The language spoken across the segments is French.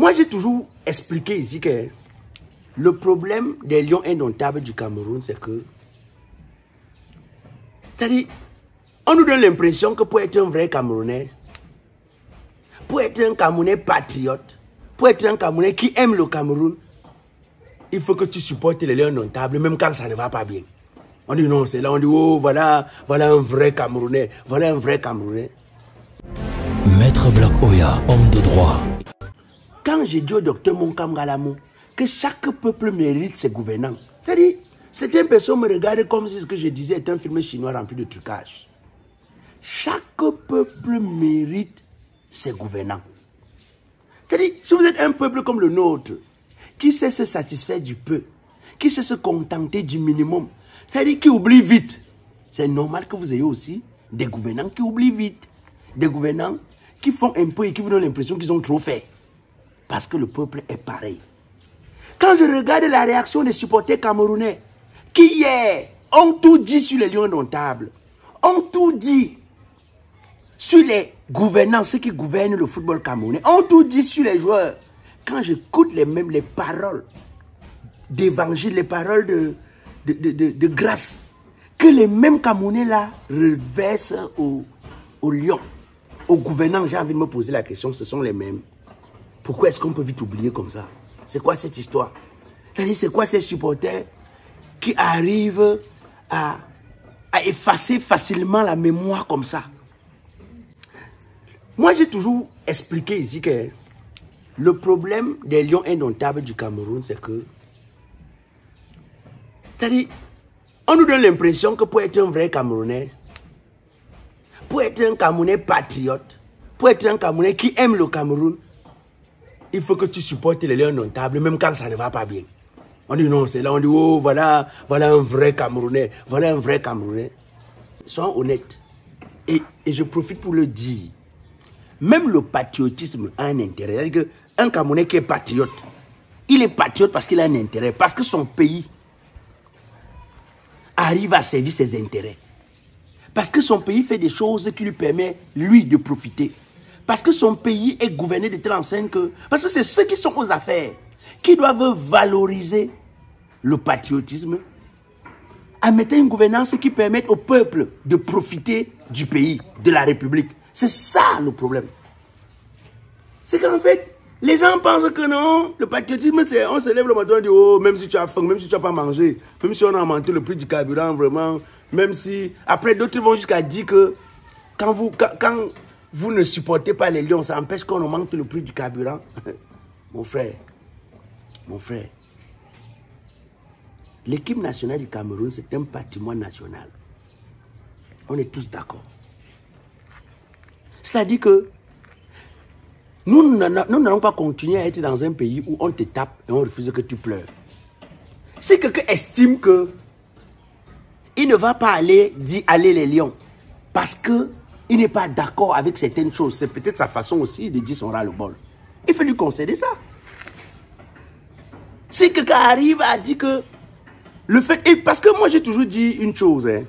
Moi, j'ai toujours expliqué ici que le problème des lions indomptables du Cameroun, c'est que... C'est-à-dire, on nous donne l'impression que pour être un vrai Camerounais, pour être un Camerounais patriote, pour être un Camerounais qui aime le Cameroun, il faut que tu supportes les lions indomptables, même quand ça ne va pas bien. On dit non, c'est là, on dit oh, voilà un vrai Camerounais, voilà un vrai Camerounais. Maître Black Oya, homme de droit. Quand j'ai dit au docteur Monkam Galamou que chaque peuple mérite ses gouvernants, c'est-à-dire, certaines personnes me regardent comme si ce que je disais est un film chinois rempli de trucage. Chaque peuple mérite ses gouvernants. C'est-à-dire, si vous êtes un peuple comme le nôtre, qui sait se satisfaire du peu, qui sait se contenter du minimum, c'est-à-dire qui oublie vite, c'est normal que vous ayez aussi des gouvernants qui oublient vite, des gouvernants qui font un peu et qui vous donnent l'impression qu'ils ont trop fait. Parce que le peuple est pareil. Quand je regarde la réaction des supporters camerounais, qui hier ont tout dit sur les lions indomptables, ont tout dit sur les gouvernants, ceux qui gouvernent le football camerounais, ont tout dit sur les joueurs. Quand j'écoute les paroles d'évangile, les paroles de grâce, que les mêmes Camerounais là reversent aux lions, aux gouvernants, j'ai envie de me poser la question, ce sont les mêmes. Pourquoi est-ce qu'on peut vite oublier comme ça? C'est quoi cette histoire? C'est-à-dire, c'est quoi ces supporters qui arrivent à effacer facilement la mémoire comme ça? Moi, j'ai toujours expliqué ici que le problème des lions indomptables du Cameroun, c'est que... C'est-à-dire, on nous donne l'impression que pour être un vrai Camerounais, pour être un Camerounais patriote, pour être un Camerounais qui aime le Cameroun, il faut que tu supportes les lions indomptables, même quand ça ne va pas bien. On dit non, c'est là, on dit oh, voilà un vrai Camerounais, voilà un vrai Camerounais. Soyons honnêtes. Et je profite pour le dire. Même le patriotisme a un intérêt. C'est-à-dire qu'un Camerounais qui est patriote, il est patriote parce qu'il a un intérêt, parce que son pays arrive à servir ses intérêts. Parce que son pays fait des choses qui lui permettent, lui, de profiter. Parce que son pays est gouverné de telle enseigne que... Parce que c'est ceux qui sont aux affaires qui doivent valoriser le patriotisme en mettant une gouvernance qui permette au peuple de profiter du pays, de la République. C'est ça le problème. C'est qu'en fait, les gens pensent que non, le patriotisme, c'est on se lève le matin et on dit oh, même si tu as faim, même si tu n'as pas mangé, même si on a augmenté le prix du carburant, vraiment, même si... Après, d'autres vont jusqu'à dire que quand vous ne supportez pas les lions, ça empêche qu'on augmente le prix du carburant. Mon frère, l'équipe nationale du Cameroun, c'est un patrimoine national. On est tous d'accord. C'est-à-dire que nous n'allons pas continuer à être dans un pays où on te tape et on refuse que tu pleures. Si quelqu'un estime que il ne va pas aller dire allez les lions parce qu'il n'est pas d'accord avec certaines choses, c'est peut-être sa façon aussi de dire son ras-le-bol. Il faut lui concéder ça. Si quelqu'un arrive à dire que le fait... Parce que moi j'ai toujours dit une chose. Hein.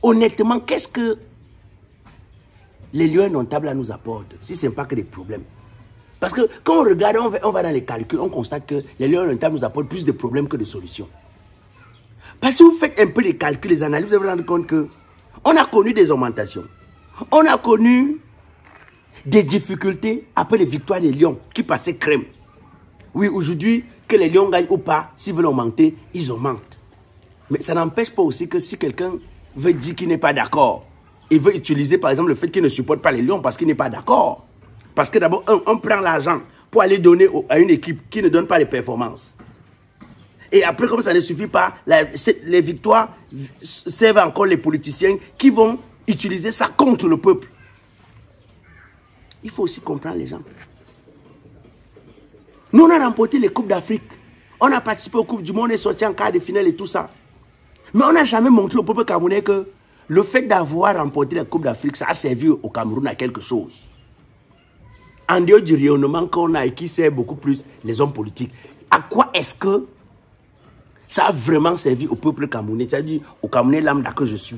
Honnêtement, qu'est-ce que les lions indomptables nous apportent, si ce n'est pas que des problèmes? Parce que quand on regarde, on va dans les calculs, on constate que les lions indomptables nous apportent plus de problèmes que de solutions. Parce que si vous faites un peu les calculs, les analyses, vous allez vous rendre compte que on a connu des augmentations. On a connu des difficultés après les victoires des lions qui passaient crème. Oui, aujourd'hui, que les lions gagnent ou pas, s'ils veulent augmenter, ils augmentent. Mais ça n'empêche pas aussi que si quelqu'un veut dire qu'il n'est pas d'accord, il veut utiliser par exemple le fait qu'il ne supporte pas les lions parce qu'il n'est pas d'accord. Parce que d'abord, on prend l'argent pour aller donner à une équipe qui ne donne pas les performances. Et après, comme ça ne suffit pas, les victoires servent encore les politiciens qui vont utiliser ça contre le peuple. Il faut aussi comprendre les gens. Nous, on a remporté les Coupes d'Afrique. On a participé aux Coupes du Monde, on est sorti en quart de finale et tout ça. Mais on n'a jamais montré au peuple camerounais que le fait d'avoir remporté la Coupe d'Afrique, ça a servi au Cameroun à quelque chose. En dehors du rayonnement qu'on a et qui sert beaucoup plus les hommes politiques, à quoi est-ce que ça a vraiment servi au peuple camerounais, c'est-à-dire au Camerounais lambda que je suis?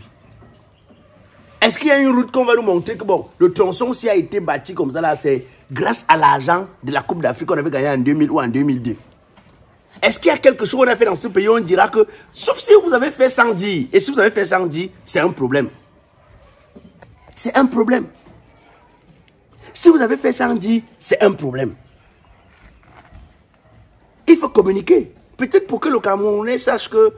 Est-ce qu'il y a une route qu'on va nous montrer que bon, le tronçon s'y a été bâti comme ça là, c'est grâce à l'argent de la Coupe d'Afrique qu'on avait gagné en 2000 ou en 2002? Est-ce qu'il y a quelque chose qu'on a fait dans ce pays, on dira que, sauf si vous avez fait sans dire, et si vous avez fait sans dire, c'est un problème. C'est un problème. Si vous avez fait sans dire, c'est un problème. Il faut communiquer. Peut-être pour que le Camerounais sache que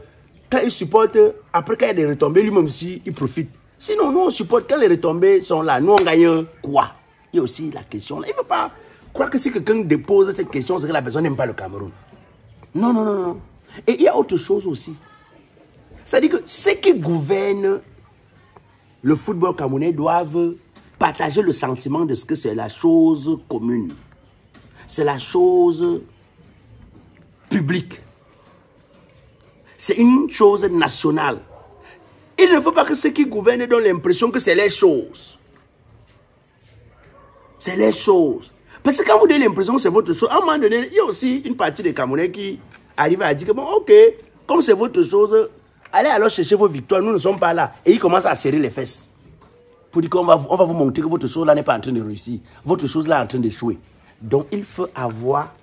quand il supporte, après quand il y a des retombées, lui-même aussi, il profite. Sinon, nous, on supporte quand les retombées sont là. Nous, on gagne quoi? Il y a aussi la question là. Il ne faut pas croire que si quelqu'un dépose cette question, c'est que la personne n'aime pas le Cameroun. Non, non, non, non. Et il y a autre chose aussi. C'est-à-dire que ceux qui gouvernent le football camerounais doivent partager le sentiment de ce que c'est la chose commune. C'est la chose publique. C'est une chose nationale. Il ne faut pas que ceux qui gouvernent donnent l'impression que c'est les choses. C'est les choses. Parce que quand vous donnez l'impression que c'est votre chose, à un moment donné, il y a aussi une partie des Camerounais qui arrive à dire que bon, ok, comme c'est votre chose, allez alors chercher vos victoires, nous ne sommes pas là. Et ils commencent à serrer les fesses. Pour dire qu'on va vous montrer que votre chose là n'est pas en train de réussir. Votre chose là est en train d'échouer. Donc il faut avoir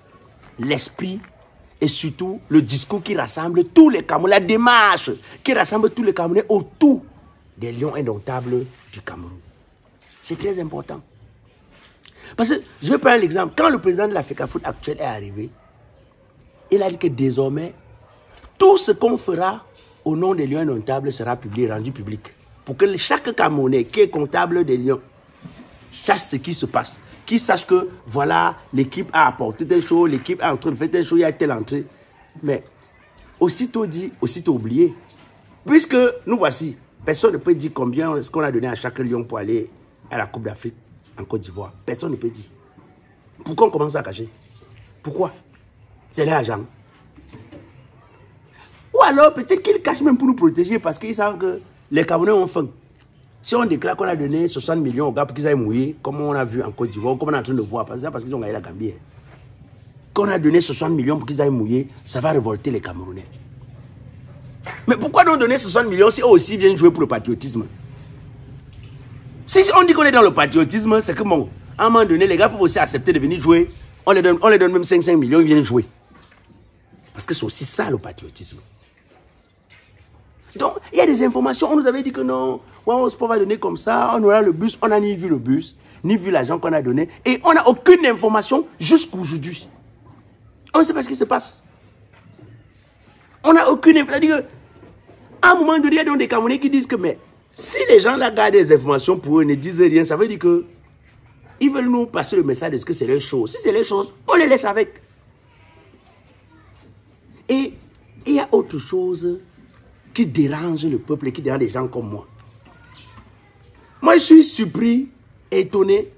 l'esprit et surtout le discours qui rassemble tous les Camerounais, la démarche qui rassemble tous les Camerounais autour des lions indomptables du Cameroun. C'est très important. Parce que, je vais prendre l'exemple, quand le président de la FECAFOOT actuel est arrivé, il a dit que désormais, tout ce qu'on fera au nom des lions indomptables sera publié, rendu public. Pour que chaque Camerounais qui est comptable des lions sache ce qui se passe. Qu'il sache que, voilà, l'équipe a apporté telle chose, l'équipe est en train de faire telle chose, il y a telle entrée. Mais, aussitôt dit, aussitôt oublié. Puisque, nous voici, personne ne peut dire combien est-ce qu'on a donné à chaque lion pour aller à la Coupe d'Afrique en Côte d'Ivoire. Personne ne peut dire. Pourquoi on commence à cacher? Pourquoi? C'est l'argent. Ou alors, peut-être qu'ils cachent même pour nous protéger parce qu'ils savent que les Camerounais ont faim. Si on déclare qu'on a donné 60 millions aux gars pour qu'ils aillent mouiller, comme on a vu en Côte d'Ivoire, comme on est en train de voir, parce qu'ils ont gagné la Gambie. Qu'on a donné 60 millions pour qu'ils aillent mouiller, ça va révolter les Camerounais. Mais pourquoi donc donner 60 millions si eux aussi viennent jouer pour le patriotisme? Si on dit qu'on est dans le patriotisme, c'est que bon, à un moment donné, les gars peuvent aussi accepter de venir jouer. On les donne même 5 millions, ils viennent jouer. Parce que c'est aussi ça le patriotisme. Donc, il y a des informations. On nous avait dit que non, on se va donner comme ça, on aura le bus. On n'a ni vu le bus, ni vu l'argent qu'on a donné. Et on n'a aucune information jusqu'aujourd'hui. On ne sait pas ce qui se passe. On n'a aucune information. À un moment donné, il y a donc des Camerounais qui disent que mais si les gens là gardent des informations pour eux, ne disent rien, ça veut dire que ils veulent nous passer le message de ce que c'est les choses. Si c'est les choses, on les laisse avec. Et il y a autre chose qui dérange le peuple et qui dérange les gens comme moi. Moi, je suis surpris et étonné.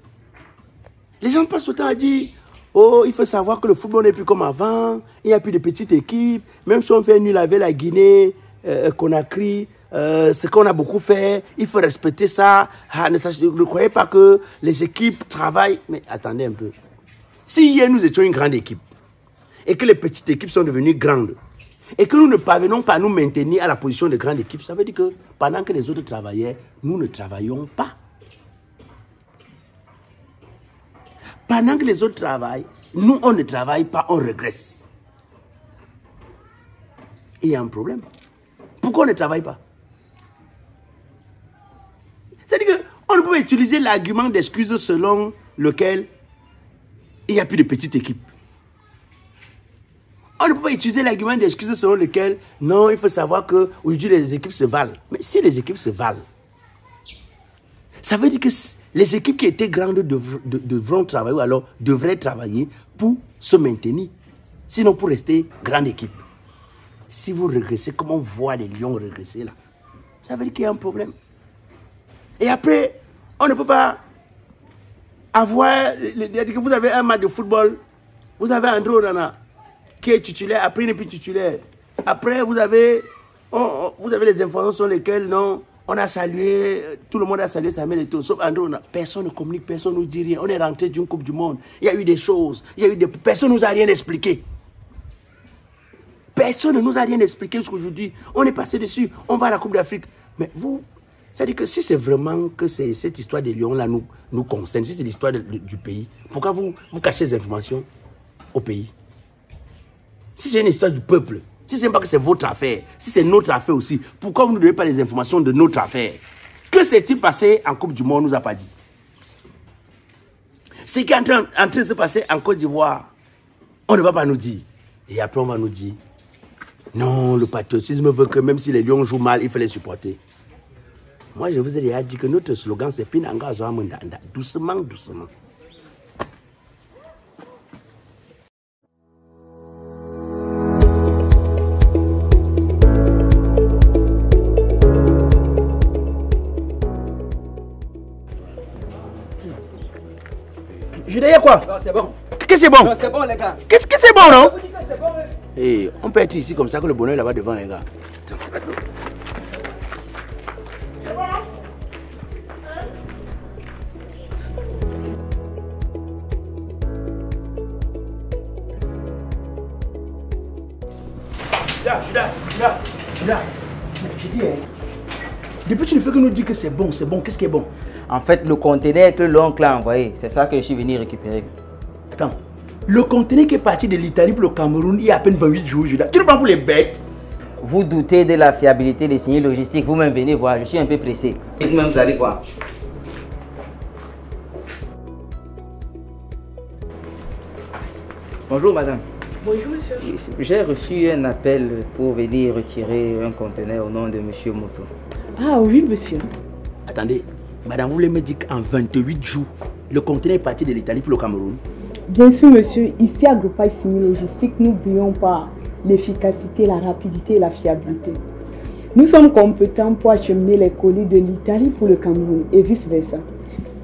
Les gens passent le temps à dire, oh, il faut savoir que le football n'est plus comme avant, il n'y a plus de petites équipes, même si on fait nul avec la Guinée, Conakry, ce qu'on a beaucoup fait, il faut respecter ça. Ah, ne croyez pas que les équipes travaillent. Mais attendez un peu. Si hier nous étions une grande équipe, et que les petites équipes sont devenues grandes, et que nous ne parvenons pas à nous maintenir à la position de grande équipe, ça veut dire que pendant que les autres travaillaient, nous ne travaillons pas. Pendant que les autres travaillent, nous, on ne travaille pas, on régresse. Il y a un problème. Pourquoi on ne travaille pas? C'est-à-dire qu'on ne peut pas utiliser l'argument d'excuse selon lequel il n'y a plus de petites équipes. On ne peut pas utiliser l'argument d'excuse selon lequel, non, il faut savoir qu'aujourd'hui les équipes se valent. Mais si les équipes se valent, ça veut dire que les équipes qui étaient grandes devront travailler ou alors devraient travailler pour se maintenir. Sinon pour rester grande équipe. Si vous régressez, comme on voit les lions régresser là, ça veut dire qu'il y a un problème. Et après, on ne peut pas avoir... Vous avez un match de football, vous avez André Onana qui est titulaire, après il n'est plus titulaire. Après, vous avez les informations sur lesquelles, non, on a salué, tout le monde a salué Samuel Eto'o, sauf André Onana. Personne ne communique, personne ne nous dit rien. On est rentré d'une Coupe du Monde. Il y a eu des choses, personne ne nous a rien expliqué. Personne ne nous a rien expliqué jusqu'aujourd'hui. On est passé dessus, on va à la Coupe d'Afrique. Mais vous, C'est-à-dire que si c'est vraiment que cette histoire de Lyon-là nous concerne, si c'est l'histoire du pays, pourquoi vous cachez les informations au pays? Si c'est une histoire du peuple, si c'est pas que c'est votre affaire, si c'est notre affaire aussi, pourquoi vous ne donnez pas les informations de notre affaire? Que s'est-il passé en Coupe du Monde, on ne nous a pas dit. Ce qui est en train de se passer en Côte d'Ivoire, on ne va pas nous dire. Et après, on va nous dire, non, le patriotisme veut que même si les Lions jouent mal, il faut les supporter. Moi, je vous ai déjà dit que notre slogan, c'est Pinanga Zoamundanda. Doucement, doucement. Je dis quoi? Non, c'est bon. Qu'est-ce que c'est bon? Non, c'est bon, les gars. Qu'est-ce que c'est bon, non? Je vous dis que c'est bon, hein. Et on peut être ici comme ça que le bonheur là-bas devant, les gars. Attends. Judas. Je dis, depuis tu ne fais que nous dire que c'est bon, qu'est-ce qui est bon? En fait, le conteneur que l'oncle a envoyé, c'est ça que je suis venu récupérer. Attends, le conteneur qui est parti de l'Italie pour le Cameroun il y a à peine 28 jours, Judas. Tu le prends pour les bêtes? Vous doutez de la fiabilité des signaux logistiques, vous-même venez voir, je suis un peu pressé. Et vous-même, vous allez voir. Bonjour madame. Bonjour monsieur. J'ai reçu un appel pour venir retirer un conteneur au nom de monsieur Moto. Ah oui monsieur. Attendez, madame, vous voulez me dire qu'en 28 jours, le conteneur est parti de l'Italie pour le Cameroun? Bien sûr monsieur, ici à Groupage Signaux Logistique, nous brillons par l'efficacité, la rapidité et la fiabilité. Nous sommes compétents pour acheminer les colis de l'Italie pour le Cameroun et vice versa.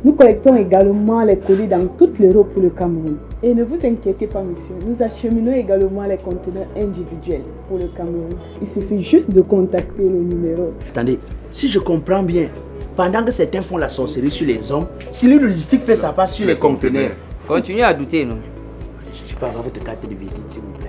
Nous collectons également les colis dans toute l'Europe pour le Cameroun. Et ne vous inquiétez pas monsieur, nous acheminons également les conteneurs individuels pour le Cameroun. Il suffit juste de contacter le numéro. Attendez, si je comprends bien, pendant que certains font la sorcellerie sur les hommes, si le logistique fait sa part sur les conteneurs. Continuez à douter, non? Je peux avoir votre carte de visite s'il vous plaît.